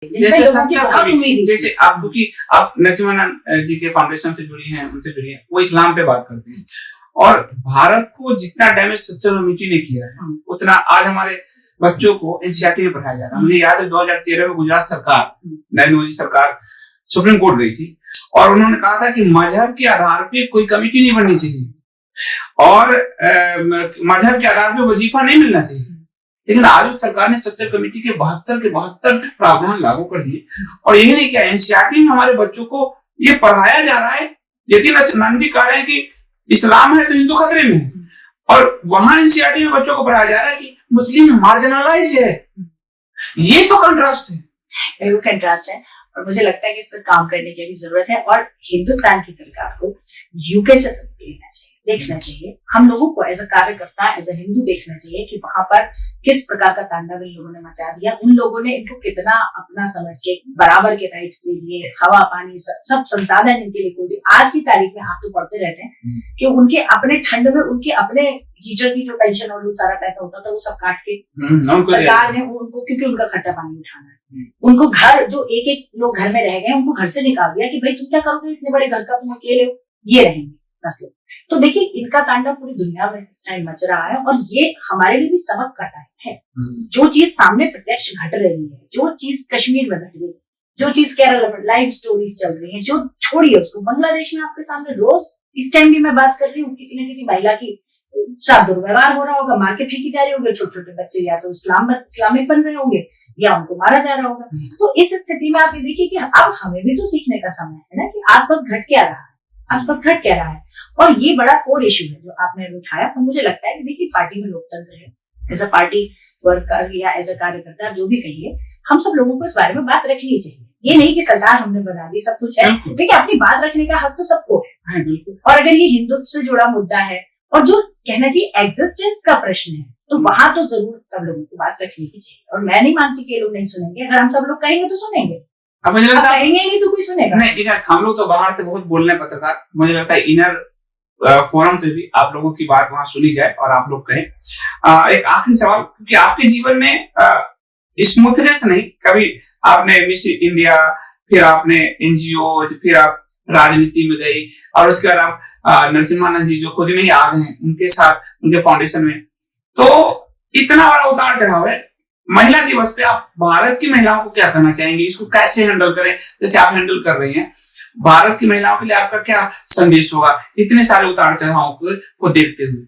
जैसे जैसे आप, क्योंकि आप नरसिम्हानंद जी के फाउंडेशन से जुड़ी हैं, उनसे जुड़ी हैं, वो इस्लाम पे बात करते हैं, और भारत को जितना डैमेज सच्चर कमेटी ने किया है उतना आज हमारे बच्चों को एनसीईआरटी में पढ़ाया जा रहा है। मुझे याद है 2013 में गुजरात सरकार, नरेंद्र मोदी सरकार सुप्रीम कोर्ट गई थी और उन्होंने कहा था कि मजहब के आधार पे कोई कमेटी नहीं बननी चाहिए और मजहब के आधार पे वजीफा नहीं मिलना चाहिए। लेकिन आज उस सरकार ने स्ट्रक्चर कमेटी के 72 प्रावधान लागू कर दिए और यही नहीं किया, एनसीईआरटी में हमारे बच्चों को ये पढ़ाया जा रहा है। यतीन नंदी कह रहे हैं कि इस्लाम है तो हिंदू खतरे में है, और वहां एनसीईआरटी में बच्चों को पढ़ाया जा रहा है कि मुस्लिम मार्जिनलाइज है। ये तो कंट्रास्ट है, बिल्कुल कंट्रास्ट है। और मुझे लगता है कि इस पर काम करने की भी जरूरत है और हिंदुस्तान की सरकार को यूके से सबक लेना चाहिए, देखना चाहिए। हम लोगों को एज अ कार्यकर्ता, एज अ हिंदू देखना चाहिए कि वहां पर किस प्रकार का तांडव इन लोगों ने मचा दिया। उन लोगों ने इनको कितना अपना समझ के बराबर के राइट्स दे दिए, हवा पानी सब संसाधन इनके लिए खोल दिए। आज की तारीख में आप तो पढ़ते रहते हैं कि उनके अपने ठंड में उनके अपने हीटर की जो पेंशन और सारा पैसा होता था वो सब काट के सरकार ने उनको, क्योंकि उनका खर्चा पानी उठाना है, उनको घर जो एक लोग घर में रह गए उनको घर से निकाल दिया कि भाई तुम क्या करोगे इतने बड़े घर का, तुम अकेले हो, ये रहेंगे बस लोग। तो देखिए इनका तांडव पूरी दुनिया में इस टाइम मच रहा है और ये हमारे लिए भी सबक का टाइम है। जो चीज सामने प्रत्यक्ष घट रही है, जो चीज कश्मीर में घट रही है, जो चीज केरल में लाइव स्टोरीज चल रही है, जो छोड़िए उसको बांग्लादेश में आपके सामने रोज इस टाइम भी मैं बात कर रही हूँ, किसी न किसी महिला की साथ दुर्व्यवहार हो रहा होगा, मार के फेंकी जा रही होगी, छोटे छोटे बच्चे या तो इस्लामिक बन रहे होंगे या उनको मारा जा रहा होगा। तो इस स्थिति में आप ये देखिए कि अब हमें भी तो सीखने का समय है ना कि आसपास घट क्या रहा है, आसपास घट क्या रहा है। और ये बड़ा कोर इश्यू है जो आपने उठाया। और मुझे लगता है कि देखिए पार्टी में लोकतंत्र है, एज अ पार्टी वर्कर या एज अ कार्यकर्ता जो भी कहिए, हम सब लोगों को इस बारे में बात रखनी चाहिए। ये नहीं कि सरकार हमने बना दी सब कुछ है, देखिए अपनी बात रखने का हक तो सबको है। और अगर ये हिंदुत्व से जुड़ा मुद्दा है और जो कहना चाहिए एग्जिस्टेंस का प्रश्न है, तो वहां तो जरूर सब लोगों को बात रखनी ही चाहिए। और मैं नहीं मानती कि ये लोग नहीं सुनेंगे, अगर हम सब लोग कहेंगे तो सुनेंगे, अब मुझे लगता है कहेंगे ही नहीं तो कोई सुनेगा नहीं। हम लोग तो बाहर से बहुत बोलने पत्रकार, मुझे लगता है इनर फोरम पे भी आप लोगों की बात वहां सुनी जाए और आप लोग कहें। एक आखिरी सवाल, क्योंकि आपके जीवन में स्मूथनेस नहीं, कभी आपने मिस इंडिया, फिर आपने एनजीओ, फिर आप राजनीति में गई और उसके बाद आप नरसिम्हानंद जी जो खुद में ही आ गए हैं उनके साथ, उनके फाउंडेशन में, तो इतना बड़ा उतार चढ़ाव है। महिला दिवस पे आप भारत की महिलाओं को क्या कहना चाहेंगे, इसको कैसे हैंडल करें जैसे आप हैंडल कर रही हैं? भारत की महिलाओं के लिए आपका क्या संदेश होगा इतने सारे उतार चढ़ाव को देखते हुए?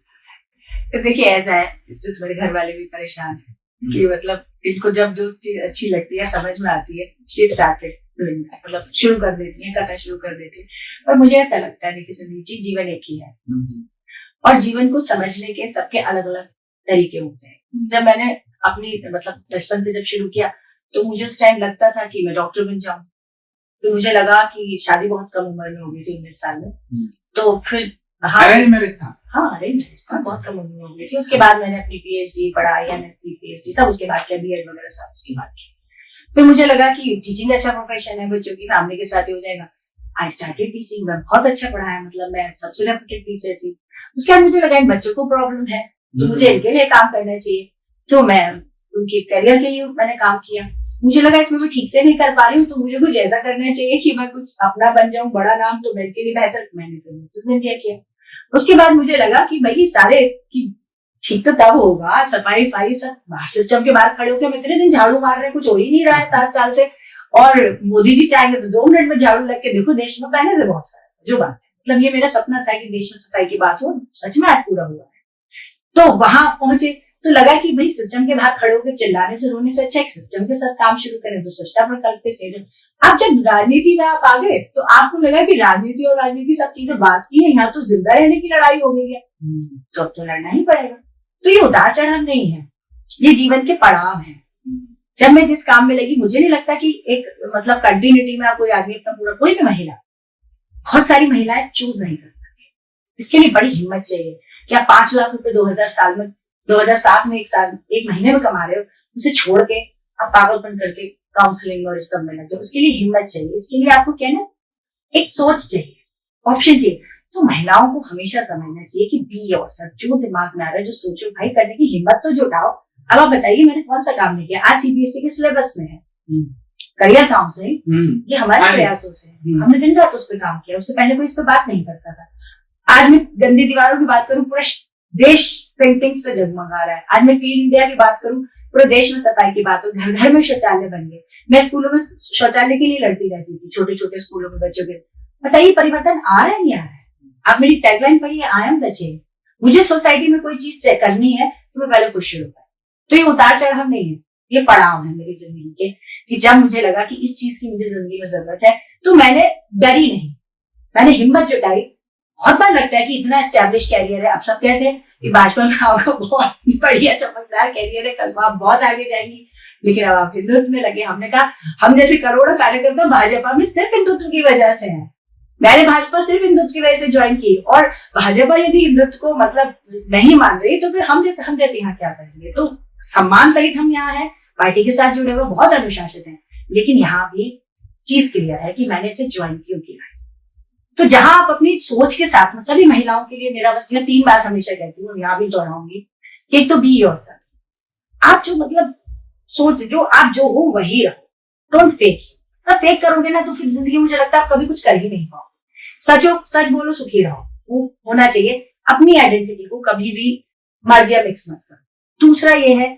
तो देखिए ऐसा है, इससे मेरे घर वाले भी परेशान है कि मतलब इनको जब जो चीज अच्छी लगती है, समझ में आती है, शी स्टार्टेड डूइंग, मतलब शुरू कर देती है, करना शुरू कर देती है। पर मुझे ऐसा लगता है कि संदीप जी, जीवन एक ही है और जीवन को समझने के सबके अलग अलग तरीके होते हैं। जब मैंने अपनी मतलब बचपन से जब शुरू किया तो मुझे उस टाइम लगता था कि मैं डॉक्टर बन जाऊं। तो मुझे लगा कि शादी बहुत कम उम्र में हो गई थी, 19 साल में। तो फिर अरेंज मैरिज था? हाँ, अरेंज बहुत कम उम्र में हो गई थी। उसके बाद मैंने अपनी पीएचडी पढ़ाई, एमएससी, पीएचडी सब उसके बाद किया, बीएड वगैरह सब उसके बाद किया। फिर मुझे लगा कि टीचिंग अच्छा प्रोफेशन है, बच्चों की फैमिली के साथ ही हो जाएगा। आई स्टार्टेड टीचिंग, मैं बहुत अच्छा पढ़ाया, मतलब मैं सबसे रेप्यूटेड टीचर थी। उसके बाद मुझे लगा इन बच्चों को प्रॉब्लम है तो मुझे इनके लिए काम करना चाहिए, तो मैं उनके करियर के लिए मैंने काम किया। मुझे लगा इसमें मैं ठीक से नहीं कर पा रही हूँ तो मुझे कुछ ऐसा करना चाहिए कि मैं कुछ अपना बन जाऊं, बड़ा नाम, तो मेरे के लिए बेहतर। मैंने फिर मिसेस इंडिया किया। उसके बाद मुझे लगा कि भाई सारे की ठीक तो तब होगा, सफाई सब सिस्टम के बाहर खड़े होकर हम इतने दिन झाड़ू मार रहे हैं, कुछ हो ही नहीं रहा है 7 साल से, और मोदी जी चाहेंगे तो 2 मिनट में झाड़ू लग के देखो देश में पहले से बहुत फर्क है। जो बात है, मतलब ये मेरा सपना था कि देश में सफाई की बात हो, सच में आज पूरा हुआ है। तो वहां पहुंचे तो लगा कि भाई सिस्टम के बाहर खड़े होकर चिल्लाने से, रोने से अच्छा एक सिस्टम के साथ काम शुरू करें, तो स्वच्छता प्रकल्प पे से। अब जब राजनीति में आप आ गए तो आपको लगा कि राजनीति और राजनीति सब चीजें बात की है, यहाँ तो जिंदा रहने की लड़ाई हो गई है, तो अब तो लड़ना ही पड़ेगा। तो ये उतार चढ़ाव नहीं है, ये जीवन के पड़ाव है। जब मैं जिस काम में लगी, मुझे नहीं लगता कि एक मतलब कंटिन्यूटी में कोई आदमी अपना पूरा, कोई भी महिला, बहुत सारी महिलाएं चूज नहीं कर पाती। इसके लिए बड़ी हिम्मत चाहिए कि आप 5 लाख रुपए 2007 में एक महीने में कमा रहे हो, उसे छोड़ के आप पागलपन करके काउंसलिंग और इस सब में लग जाओ। उसके लिए हिम्मत चाहिए, इसके लिए आपको क्या ना, एक सोच चाहिए, ऑप्शन चाहिए। तो महिलाओं को हमेशा समझना चाहिए कि बी योरसेल्फ, जो दिमाग में आ रहा है, जो सोचो भाई, करने की हिम्मत तो जुटाओ। अब आप बताइए मैंने कौन सा काम नहीं किया, आज सीबीएसई के सिलेबस में है, करियर काउंसलिंग, ये हमारे सारे। प्रयासों से है। हमने दिन रात उस पर काम किया, उससे पहले कोई इस पर बात नहीं करता था। आज मैं गंदी दीवारों की बात करूं, पूरा देश पेंटिंग से जगमगा रहा है। आज मैं क्लीन इंडिया की बात करूं, पूरे देश में सफाई की बात हो, घर घर में शौचालय बन गए। मैं स्कूलों में शौचालय के लिए लड़ती रहती थी, छोटे छोटे स्कूलों में बच्चों के। बताइए परिवर्तन आ रहा है नहीं आ रहा है? आप मेरी टैगलाइन पढ़िए, आई एम द चेंज। मुझे सोसाइटी में कोई चीज चेक करनी है तो मैं पहले खुद शुरू करूं। तो ये उतार चढ़ाव नहीं है, ये पड़ाव है मेरी जिंदगी के, कि जब मुझे लगा कि इस चीज की मुझे जिंदगी में जरूरत है तो मैंने डरी नहीं, मैंने हिम्मत जुटाई। बहुत बार लगता है कि इतना एस्टेब्लिश कैरियर है, अब सब कहते हैं कि भाजपा में आपका बहुत बढ़िया चमकदार कैरियर है, कल को आप बहुत आगे जाएंगी, लेकिन अब आप हिंदुत्व में लगे। हमने कहा हम जैसे करोड़ों कार्यकर्ता भाजपा में सिर्फ हिंदुत्व की वजह से है। मैंने भाजपा सिर्फ हिंदुत्व की वजह से ज्वाइन की, और भाजपा यदि हिंदुत्व को मतलब नहीं मान रही तो फिर हम जैसे यहाँ क्या करेंगे? तो सम्मान सहित हम यहाँ है, पार्टी के साथ जुड़े हुए, बहुत अनुशासित हैं, लेकिन यहाँ भी चीज क्लियर है कि मैंने इसे ज्वाइन क्यों किया। तो जहां आप अपनी सोच के साथ में, सभी महिलाओं के लिए मेरा बस मैं 3 बार हमेशा कहती हूँ, यहाँ भी दोहराऊंगी कि एक तो बी योरसेल्फ। आप जो मतलब सोच, जो आप जो हो वही रहो, डोंट फेक। तो फेक करोगे ना तो फिर जिंदगी मुझे लगता है आप कभी कुछ कर ही नहीं पाओगे। सच बोलो, सुखी रहो, वो होना चाहिए। अपनी आइडेंटिटी को कभी भी मर्ज या मिक्स मत करो। दूसरा ये है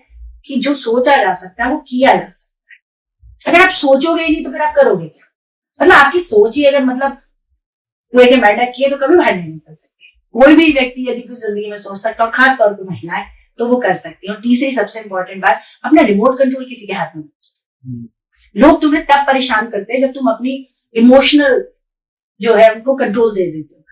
कि जो सोचा जा सकता है वो किया जा सकता है। अगर आप सोचोगे ही नहीं तो फिर आप करोगे क्या? मतलब आपकी सोच ही अगर मतलब कुएं के बैठक किए तो कभी बाहर नहीं निकल सकते। कोई भी व्यक्ति यदि कुछ जिंदगी में सोच सकता है, और खास तौर पर महिलाएं, तो वो कर सकती है। और तीसरी सबसे इंपॉर्टेंट बात, अपना रिमोट कंट्रोल किसी के हाथ में नहीं। लोग तुम्हें तब परेशान करते हैं जब तुम अपनी इमोशनल जो है उनको कंट्रोल दे देते हो।